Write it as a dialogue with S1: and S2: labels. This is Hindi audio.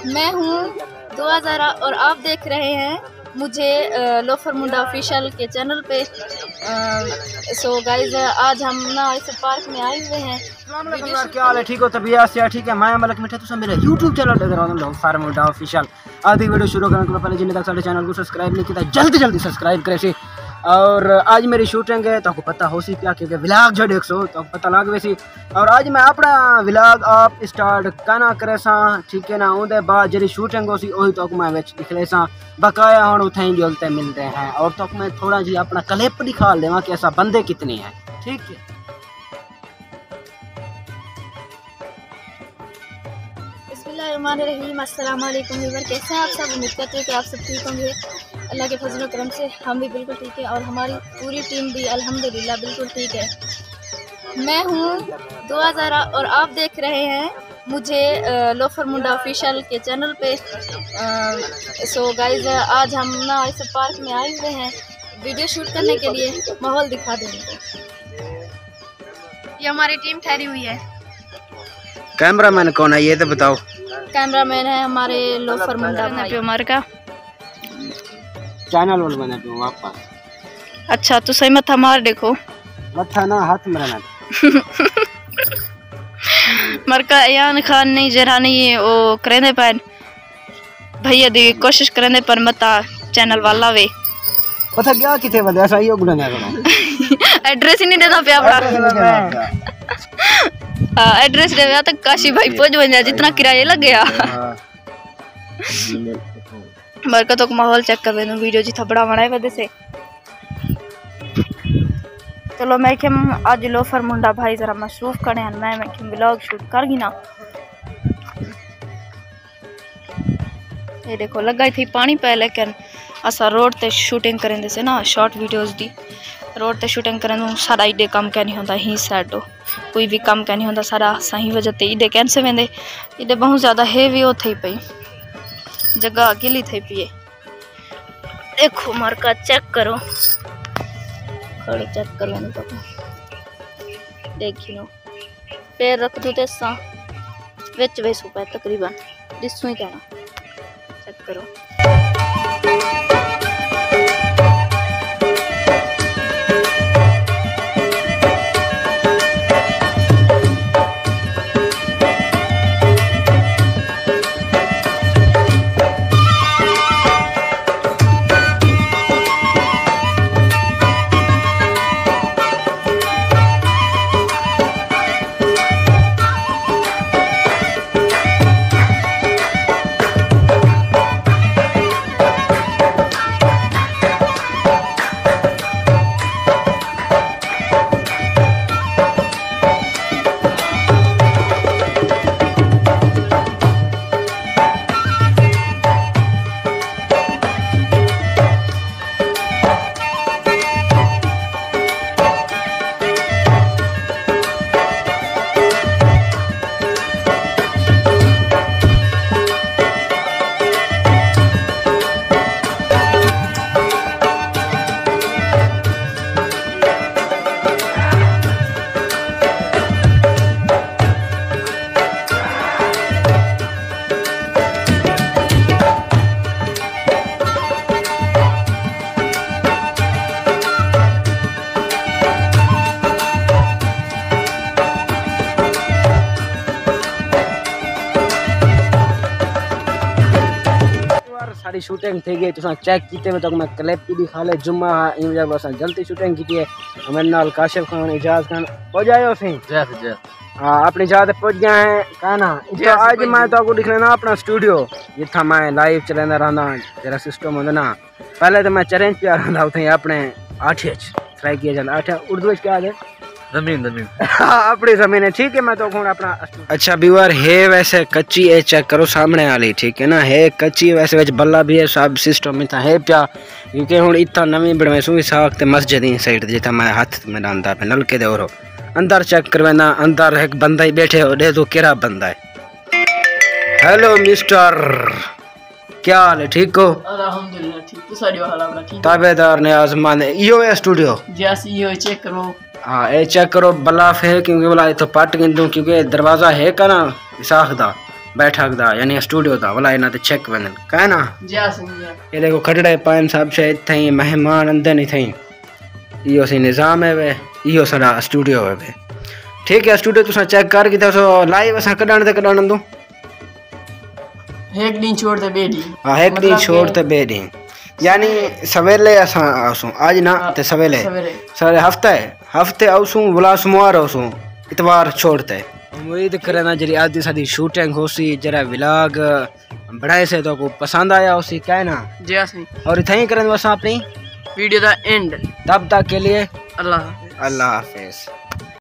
S1: मैं हूँ 2000 और आप देख रहे हैं मुझे लोफर मुंडा ऑफिशियल के चैनल पे। सो गाइज आज हम ना इस पार्क में आए हुए हैं।
S2: क्या हाल है? ठीक हो? तबीयत से ठीक है? मैं मलक मिठा तुम मेरे YouTube चैनल देख रहा हूँ लोफर मुंडा ऑफिशियल। आधी वीडियो शुरू करने के पहले जिन्हें तक सारे चैनल को सब्सक्राइब नहीं किया जल्दी सब्सक्राइब करे। और आज मेरी शूटिंग है तो आपको पता हो सी क्या क्योंकि व्लॉग जो देखो तो आपको पता लग वैसी। और आज मैं अपना व्लॉग आप स्टार्ट करना करे सा, ठीक है ना। उनके बाद जी शूटिंग हो सी वही तो मैं दिखले सा बकाया हम उठे ही जलते मिलते हैं। और तो मैं थोड़ा जी अपना क्लिप दिखा देवा कि ऐसा बंदे कितने हैं, ठीक है।
S1: बिस्मिल्लाहिर्रहमानिर्रहीम। अस्सलाम वालेकुम व्यूअर, कैसे हैं आप सब? उम्मीद करते हैं कि आप सब ठीक होंगे। अल्लाह के फजल करम से हम भी बिल्कुल ठीक है और हमारी पूरी टीम भी अल्हम्दुलिल्लाह बिल्कुल ठीक है। मैं हूँ 2000 और आप देख रहे हैं मुझे लोफर मुंडा ऑफिशियल के चैनल पे। सो गाइज आज हम ना इस पार्क में आए हुए हैं वीडियो शूट करने के लिए। माहौल दिखा देंगे। ये हमारी टीम ठहरी हुई है।
S2: कैमरामैन कौन है ये तो बताओ?
S1: कैमरामैन है हमारे लोफर मुंडा भाई हमारे का
S2: चैनल वाल बना पे वापस।
S1: अच्छा तो सही मत हमार देखो
S2: मत्था ना हाथ में रहना
S1: मरका यान खान नहीं जरा नहीं वो करेंदे पर भैया दी कोशिश करेंदे पर मता चैनल वाला वे
S2: पता क्या किथे बंदे ऐसा ही गुड़ना करो।
S1: एड्रेस ही नहीं देता पे अपना एड्रेस दे तक काशी भाई पहुंच बन जा जितना किराया लग गया। मरका तो माहौल चेक कर लेना वीडियो जी थपड़ा बनाए वजह से। चलो मैं कि आज लोफर मुंडा भाई जरा मसरूफ करे हैं मैं कि व्लॉग शूट कर गी ना। ये देखो लगा थी पानी पे लेकिन असा रोड ते शूटिंग करेंदे से ना शॉर्ट वीडियोस दी रोड ते शूटिंग करें सारा इडे काम क्या नहीं होता ही साइडो कोई भी काम क्या नहीं होता सारा सही वजह ते इडे कैंसे वेंदे इडे बहुत ज़्यादा हेवी हो थी पई जगह गिली थी पी। देखो मार्का चेक करो खड़े चेक कर लेने तो देखी लो पैर रख दो ते सा विच वेसू पे तकरीबन दिसू ही कहना चेक करो।
S2: सारी शूटिंग थी गई तो चेक किए तो मैं क्लिप भी दिखा ले जुम्मा इन जब अस जल्दी शूटिंग की है हमारे नाल काशिफ खान इजाज खान हो जाए सी हाँ अपनी जगह पहुंच गए हैं कहना। तो आज मैं तो आपको दिख लेना अपना स्टूडियो जिथा मैं लाइव चलाना रहा जरा सिस्टम होता ना। पहले तो मैं चैलेंज पे रहा उठे अपने 8 ट्राई किया जाता 8 उर्दू क्या है जमीन अपनी जमीन है, ठीक है। मैं तो अपना अच्छा व्यूअर है वैसे कच्ची है चेक करो सामने वाली, ठीक है ना। है कच्ची वैसे वैसे बल्ला भी है सब सिस्टम में था है प्या क्योंकि हूँ इतना नवी बनवाई सू साख मस्जिद ही साइड जितना मैं हाथ में डालता पे नलके दे और अंदर चेक करवाना अंदर एक बंदा ही बैठे हो दे तो केरा बंदा है। हेलो मिस्टर क्या हाल है? ठीक हो?
S3: अल्हम्दुलिल्लाह ठीक तो सारी वाला अपना ठीक
S2: ताबेदार ने आजमान इयो है स्टूडियो
S3: जैसे इयो चेक करो।
S2: हाँ ये चेक करो बलाफ है क्योंकि बोला तो पट गिन दूँ क्योंकि दरवाजा है का ना साख दा बैठक दा यानी स्टूडियो दा वाला इना ते चेक वनन का ना
S3: जा सिंह
S2: ये देखो खटड़े पाइन सब शे इथई मेहमान अंदर नहीं थई इहो सी निजाम है वे इहो सारा स्टूडियो है वे ठीक है स्टूडियो तुसा चेक कर की तो लाइव असा कडाण ते कडाण दो
S3: एक दिन छोड़ दे बेडी
S2: हां एक दिन छोड़ ते बेडी यानी सवेले असा आसू आज ना ते सवेले सारे हफ्ते आसू बुला सुमार आसू इतवार छोड़ते उम्मीद करना जरी आदि सादी शूटिंग होसी जरा व्लॉग बढ़ाए से तो को पसंद आया होसी क्या ना
S3: जी सही
S2: और इथई करन वसा अपनी
S3: वीडियो दा एंड
S2: तब तक के लिए
S3: अल्लाह हाफिज़।
S2: अल्लाह हाफिज।